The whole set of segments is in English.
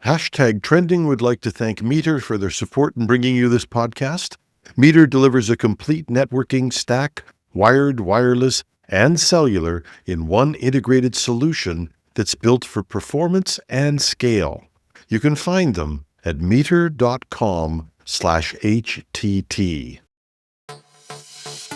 #Trending would like to thank Meter for their support in bringing you this podcast. Meter delivers a complete networking stack, wired, wireless, and cellular in one integrated solution that's built for performance and scale. You can find them at meter.com/HTT.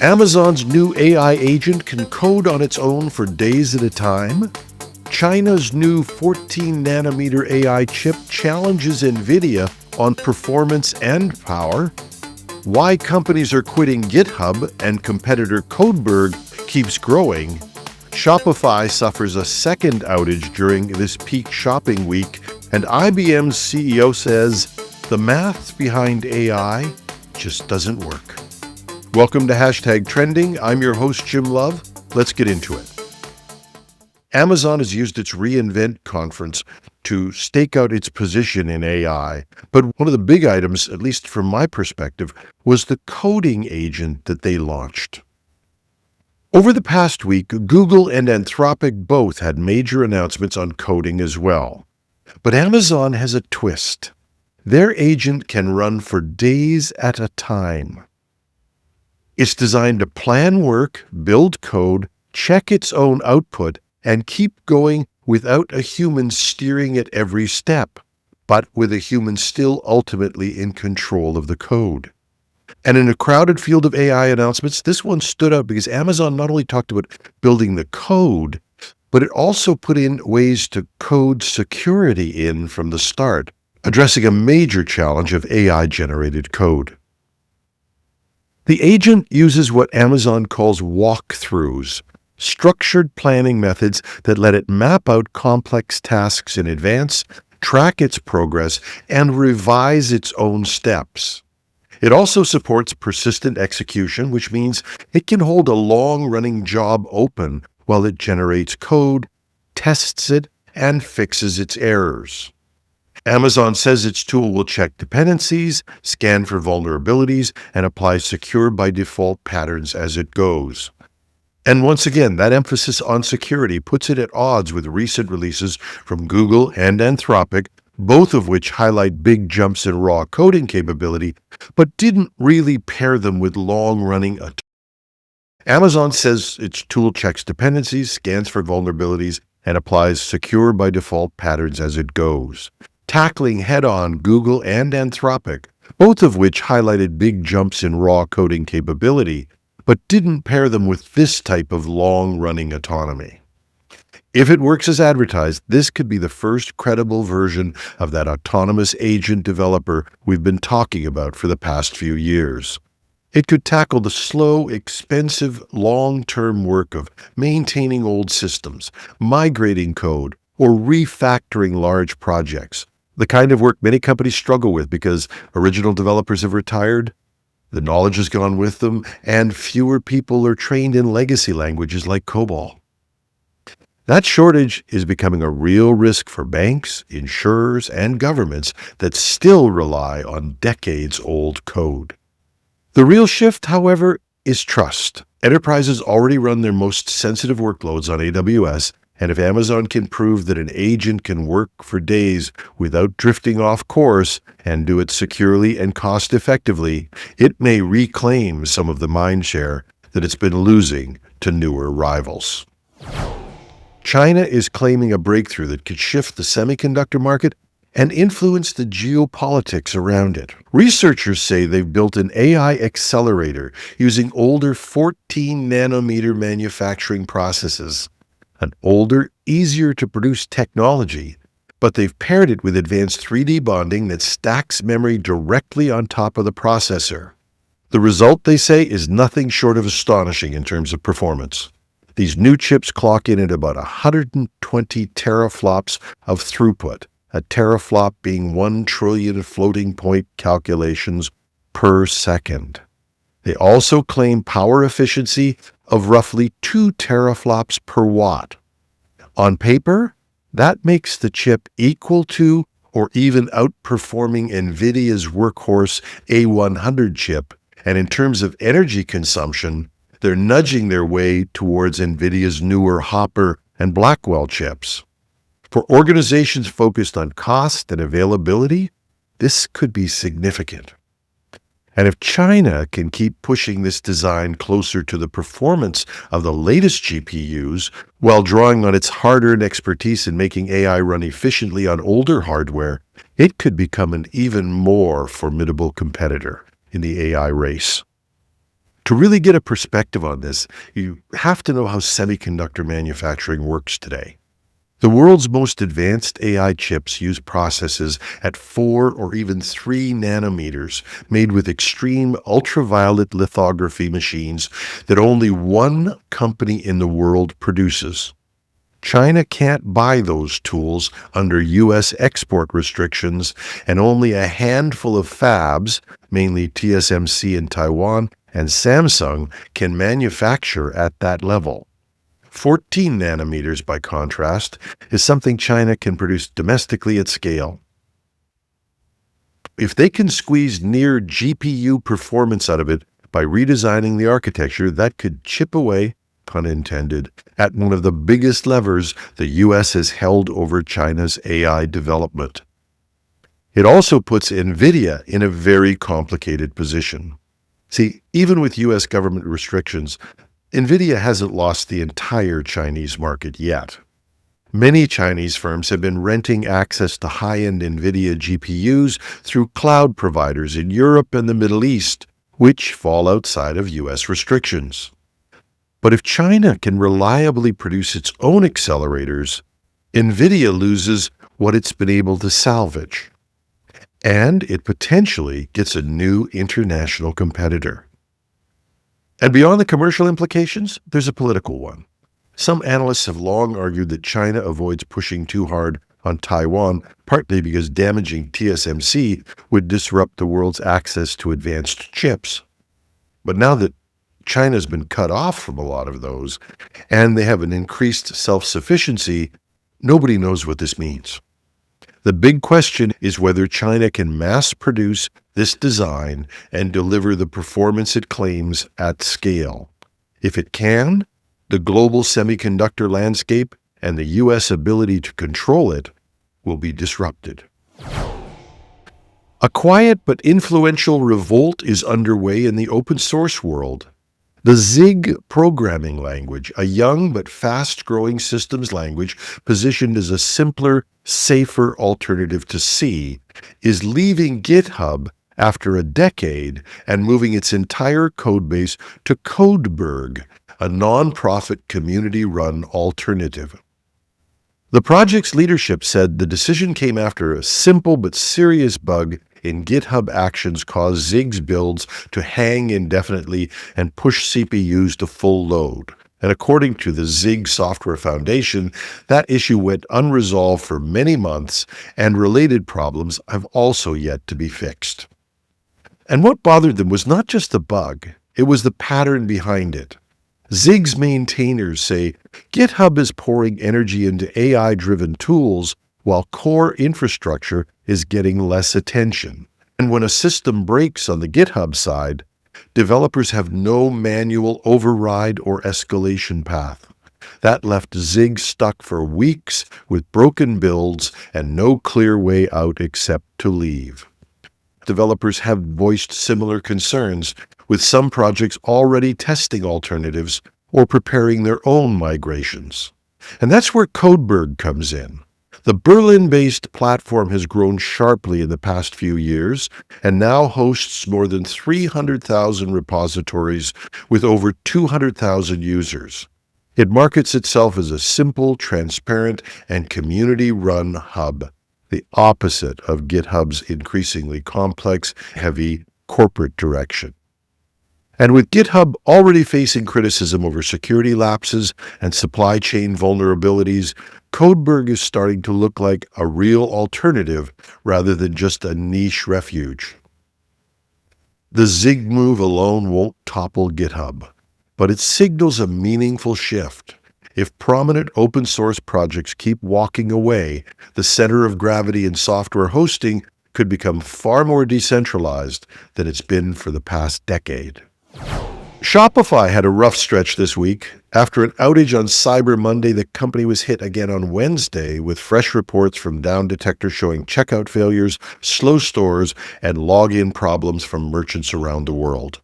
Amazon's new AI agent can code on its own for days at a time. China's new 14-nanometer AI chip challenges NVIDIA on performance and power. Why companies are quitting GitHub and competitor Codeberg keeps growing. Shopify suffers a second outage during this peak shopping week. And IBM's CEO says the math behind AI just doesn't work. Welcome to #Trending. I'm your host, Jim Love. Let's get into it. Amazon has used its reInvent conference to stake out its position in AI. But one of the big items, at least from my perspective, was the coding agent that they launched. Over the past week, Google and Anthropic both had major announcements on coding as well. But Amazon has a twist. Their agent can run for days at a time. It's designed to plan work, build code, check its own output, and keep going without a human steering at every step, but with a human still ultimately in control of the code. And in a crowded field of AI announcements, this one stood out because Amazon not only talked about building the code, but it also put in ways to code security in from the start, addressing a major challenge of AI-generated code. The agent uses what Amazon calls walkthroughs, structured planning methods that let it map out complex tasks in advance, track its progress, and revise its own steps. It also supports persistent execution, which means it can hold a long-running job open while it generates code, tests it, and fixes its errors. Amazon says its tool will check dependencies, scan for vulnerabilities, and apply secure by default patterns as it goes. And once again, that emphasis on security puts it at odds with recent releases from Google and Anthropic, both of which highlight big jumps in raw coding capability, but didn't really pair them with long-running attacks. Amazon says its tool checks dependencies, scans for vulnerabilities, and applies secure by default patterns as it goes, tackling head-on Google and Anthropic, both of which highlighted big jumps in raw coding capability, but didn't pair them with this type of long-running autonomy. If it works as advertised, this could be the first credible version of that autonomous agent developer we've been talking about for the past few years. It could tackle the slow, expensive, long-term work of maintaining old systems, migrating code, or refactoring large projects, the kind of work many companies struggle with because original developers have retired, the knowledge has gone with them, and fewer people are trained in legacy languages like COBOL. That shortage is becoming a real risk for banks, insurers, and governments that still rely on decades-old code. The real shift, however, is trust. Enterprises already run their most sensitive workloads on AWS, and if Amazon can prove that an agent can work for days without drifting off course and do it securely and cost-effectively, it may reclaim some of the mindshare that it's been losing to newer rivals. China is claiming a breakthrough that could shift the semiconductor market and influence the geopolitics around it. Researchers say they've built an AI accelerator using older 14-nanometer manufacturing processes, an older, easier to produce technology, but they've paired it with advanced 3D bonding that stacks memory directly on top of the processor. The result, they say, is nothing short of astonishing in terms of performance. These new chips clock in at about 120 teraflops of throughput, a teraflop being 1 trillion floating point calculations per second. They also claim power efficiency of roughly 2 teraflops per watt. On paper, that makes the chip equal to or even outperforming NVIDIA's workhorse A100 chip, and in terms of energy consumption, they're nudging their way towards NVIDIA's newer Hopper and Blackwell chips. For organizations focused on cost and availability, this could be significant. And if China can keep pushing this design closer to the performance of the latest GPUs while drawing on its hard-earned expertise in making AI run efficiently on older hardware, it could become an even more formidable competitor in the AI race. To really get a perspective on this, you have to know how semiconductor manufacturing works today. The world's most advanced AI chips use processes at 4 or even 3 nanometers made with extreme ultraviolet lithography machines that only one company in the world produces. China can't buy those tools under U.S. export restrictions, and only a handful of fabs, mainly TSMC in Taiwan and Samsung, can manufacture at that level. 14 nanometers, by contrast, is something China can produce domestically at scale. If they can squeeze near GPU performance out of it by redesigning the architecture, that could chip away, pun intended, at one of the biggest levers the U.S. has held over China's AI development. It also puts NVIDIA in a very complicated position. See, even with U.S. government restrictions, NVIDIA hasn't lost the entire Chinese market yet. Many Chinese firms have been renting access to high-end NVIDIA GPUs through cloud providers in Europe and the Middle East, which fall outside of U.S. restrictions. But if China can reliably produce its own accelerators, NVIDIA loses what it's been able to salvage. And it potentially gets a new international competitor. And beyond the commercial implications, there's a political one. Some analysts have long argued that China avoids pushing too hard on Taiwan, partly because damaging TSMC would disrupt the world's access to advanced chips. But now that China's been cut off from a lot of those, and they have an increased self-sufficiency, nobody knows what this means. The big question is whether China can mass produce this design and deliver the performance it claims at scale. If it can, the global semiconductor landscape and the U.S. ability to control it will be disrupted. A quiet but influential revolt is underway in the open source world. The Zig programming language, a young but fast-growing systems language positioned as a simpler, safer alternative to C, is leaving GitHub after a decade and moving its entire codebase to Codeberg, a non-profit community-run alternative. The project's leadership said the decision came after a simple but serious bug in GitHub Actions caused Zig's builds to hang indefinitely and push CPUs to full load. And according to the Zig Software Foundation, that issue went unresolved for many months, and related problems have also yet to be fixed. And what bothered them was not just the bug, it was the pattern behind it. Zig's maintainers say GitHub is pouring energy into AI-driven tools while core infrastructure is getting less attention. And when a system breaks on the GitHub side, developers have no manual override or escalation path. That left Zig stuck for weeks with broken builds and no clear way out except to leave. Developers have voiced similar concerns, with some projects already testing alternatives or preparing their own migrations. And that's where Codeberg comes in. The Berlin-based platform has grown sharply in the past few years and now hosts more than 300,000 repositories with over 200,000 users. It markets itself as a simple, transparent, and community-run hub, the opposite of GitHub's increasingly complex, heavy corporate direction. And with GitHub already facing criticism over security lapses and supply chain vulnerabilities, Codeberg is starting to look like a real alternative rather than just a niche refuge. The Zig move alone won't topple GitHub, but it signals a meaningful shift. If prominent open source projects keep walking away, the center of gravity in software hosting could become far more decentralized than it's been for the past decade. Shopify had a rough stretch this week. After an outage on Cyber Monday, the company was hit again on Wednesday with fresh reports from Down Detector showing checkout failures, slow stores, and login problems from merchants around the world.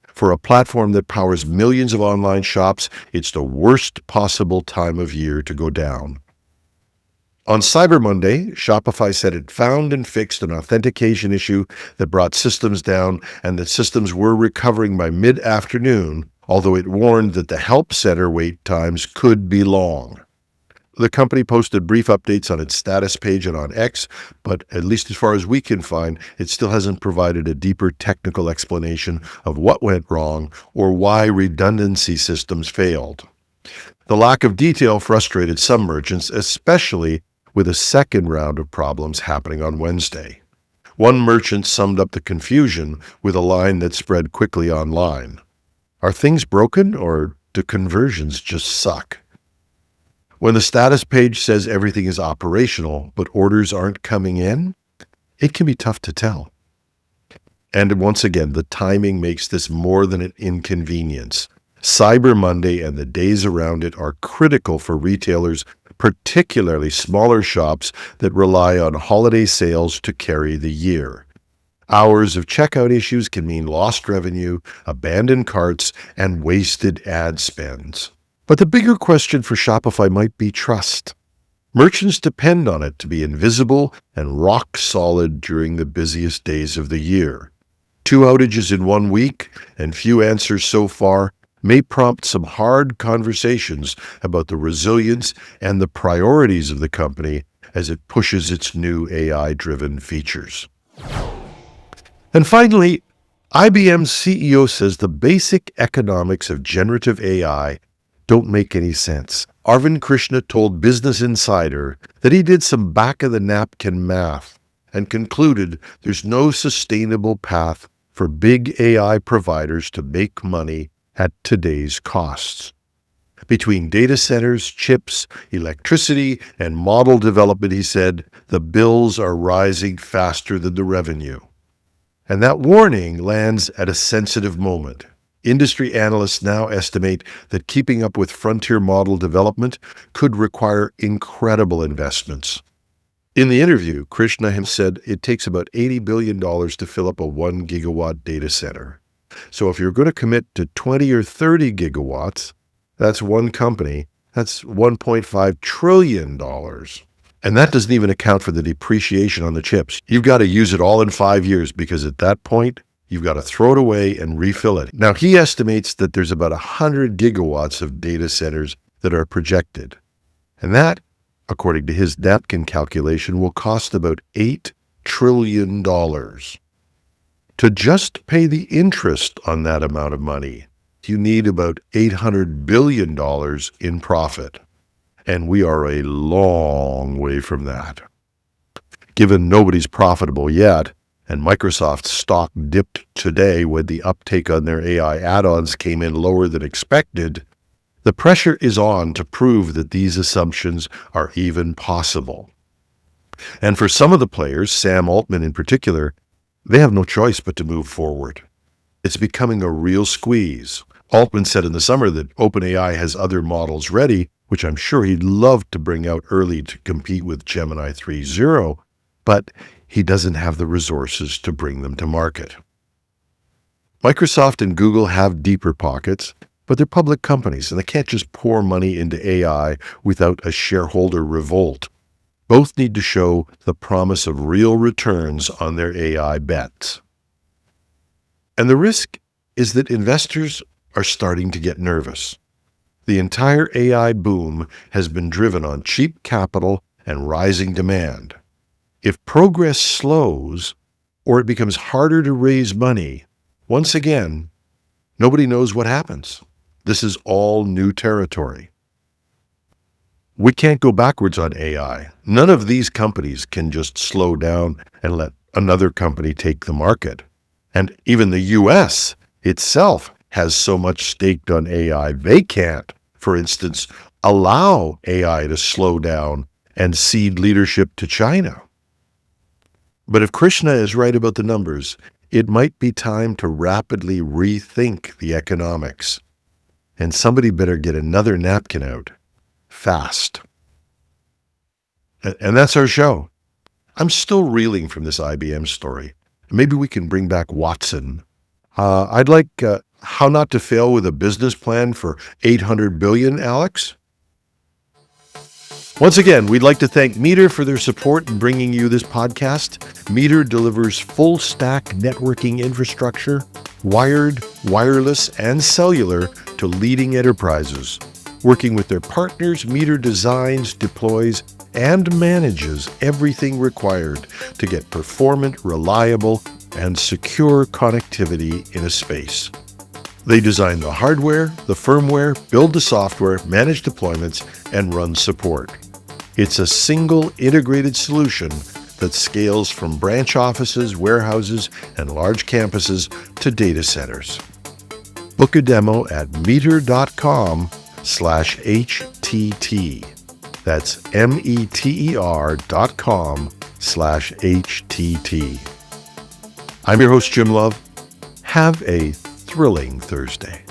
For a platform that powers millions of online shops, it's the worst possible time of year to go down. On Cyber Monday, Shopify said it found and fixed an authentication issue that brought systems down and that systems were recovering by mid-afternoon, although it warned that the help center wait times could be long. The company posted brief updates on its status page and on X, but at least as far as we can find, it still hasn't provided a deeper technical explanation of what went wrong or why redundancy systems failed. The lack of detail frustrated some merchants, especially with a second round of problems happening on Wednesday. One merchant summed up the confusion with a line that spread quickly online. Are things broken or do conversions just suck? When the status page says everything is operational, but orders aren't coming in, it can be tough to tell. And once again, the timing makes this more than an inconvenience. Cyber Monday and the days around it are critical for retailers, particularly smaller shops that rely on holiday sales to carry the year. Hours of checkout issues can mean lost revenue, abandoned carts, and wasted ad spends. But the bigger question for Shopify might be trust. Merchants depend on it to be invisible and rock solid during the busiest days of the year. 2 outages in 1 week and few answers so far may prompt some hard conversations about the resilience and the priorities of the company as it pushes its new AI-driven features. And finally, IBM's CEO says the basic economics of generative AI don't make any sense. Arvind Krishna told Business Insider that he did some back-of-the-napkin math and concluded there's no sustainable path for big AI providers to make money at today's costs. Between data centers, chips, electricity, and model development, he said, the bills are rising faster than the revenue. And that warning lands at a sensitive moment. Industry analysts now estimate that keeping up with frontier model development could require incredible investments. In the interview, Krishna himself said it takes about $80 billion to fill up a 1 gigawatt data center. So if you're going to commit to 20 or 30 gigawatts, that's one company, that's $1.5 trillion. And that doesn't even account for the depreciation on the chips. You've got to use it all in 5 years because at that point, you've got to throw it away and refill it. Now, he estimates that there's about 100 gigawatts of data centers that are projected. And that, according to his napkin calculation, will cost about $8 trillion. To just pay the interest on that amount of money, you need about $800 billion in profit. And we are a long way from that. Given nobody's profitable yet, and Microsoft's stock dipped today when the uptake on their AI add-ons came in lower than expected, the pressure is on to prove that these assumptions are even possible. And for some of the players, Sam Altman in particular, they have no choice but to move forward. It's becoming a real squeeze. Altman said in the summer that OpenAI has other models ready, which I'm sure he'd love to bring out early to compete with Gemini 3.0, but he doesn't have the resources to bring them to market. Microsoft and Google have deeper pockets, but they're public companies, and they can't just pour money into AI without a shareholder revolt. Both need to show the promise of real returns on their AI bets. And the risk is that investors are starting to get nervous. The entire AI boom has been driven on cheap capital and rising demand. If progress slows or it becomes harder to raise money, once again, nobody knows what happens. This is all new territory. We can't go backwards on AI. None of these companies can just slow down and let another company take the market. And even the US itself has so much staked on AI, they can't, for instance, allow AI to slow down and cede leadership to China. But if Krishna is right about the numbers, it might be time to rapidly rethink the economics. And somebody better get another napkin out. Fast. And that's our show. I'm still reeling from this IBM story. Maybe we can bring back Watson. I'd like How Not to Fail with a Business Plan for $800 billion, Alex. Once again, we'd like to thank Meter for their support in bringing you this podcast. Meter delivers full-stack networking infrastructure, wired, wireless, and cellular to leading enterprises. Working with their partners, Meter designs, deploys, and manages everything required to get performant, reliable, and secure connectivity in a space. They design the hardware, the firmware, build the software, manage deployments, and run support. It's a single integrated solution that scales from branch offices, warehouses, and large campuses to data centers. Book a demo at meter.com/HTT. That's meter.com/HTT. I'm your host, Jim Love. Have a thrilling Thursday.